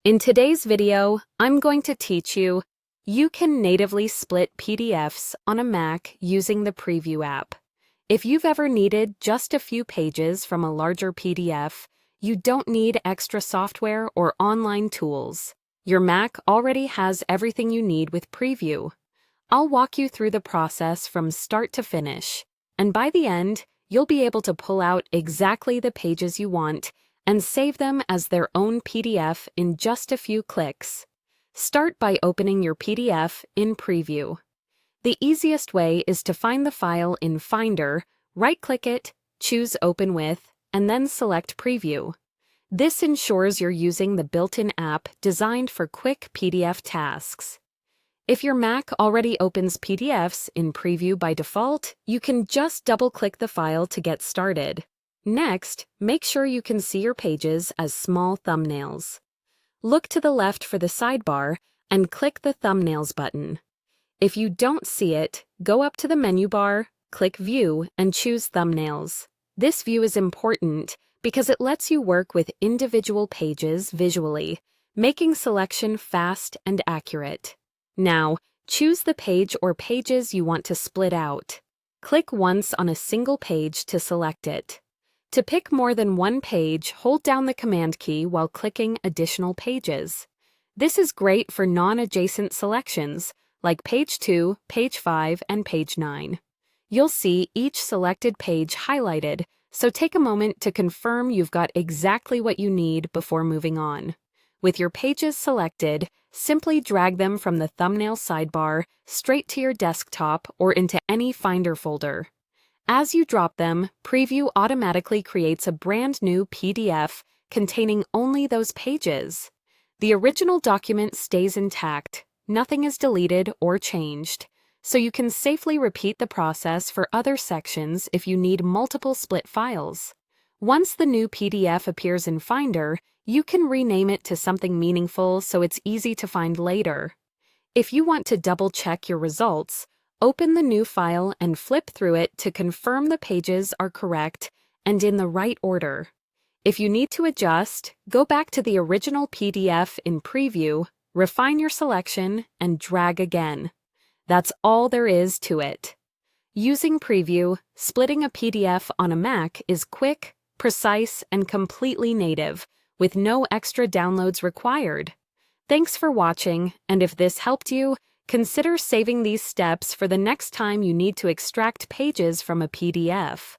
In today's video, I'm going to teach you can natively split PDFs on a Mac using the Preview app. If you've ever needed just a few pages from a larger PDF, you don't need extra software or online tools. Your Mac already has everything you need with Preview. I'll walk you through the process from start to finish, and by the end, you'll be able to pull out exactly the pages you want and save them as their own PDF in just a few clicks. Start by opening your PDF in Preview. The easiest way is to find the file in Finder, right-click it, choose Open With, and then select Preview. This ensures you're using the built-in app designed for quick PDF tasks. If your Mac already opens PDFs in Preview by default, you can just double-click the file to get started. Next, make sure you can see your pages as small thumbnails. Look to the left for the sidebar and click the Thumbnails button. If you don't see it, go up to the menu bar, click View, and choose Thumbnails. This view is important because it lets you work with individual pages visually, making selection fast and accurate. Now, choose the page or pages you want to split out. Click once on a single page to select it. To pick more than one page, hold down the Command key while clicking Additional Pages. This is great for non-adjacent selections, like Page 2, Page 5, and Page 9. You'll see each selected page highlighted, so take a moment to confirm you've got exactly what you need before moving on. With your pages selected, simply drag them from the thumbnail sidebar straight to your desktop or into any Finder folder. As you drop them, Preview automatically creates a brand new PDF containing only those pages. The original document stays intact, nothing is deleted or changed, so you can safely repeat the process for other sections if you need multiple split files. Once the new PDF appears in Finder, you can rename it to something meaningful so it's easy to find later. If you want to double-check your results, open the new file and flip through it to confirm the pages are correct and in the right order. If you need to adjust, go back to the original PDF in Preview, refine your selection, and drag again. That's all there is to it. Using Preview, splitting a PDF on a Mac is quick, precise, and completely native, with no extra downloads required. Thanks for watching, and if this helped you, consider saving these steps for the next time you need to extract pages from a PDF.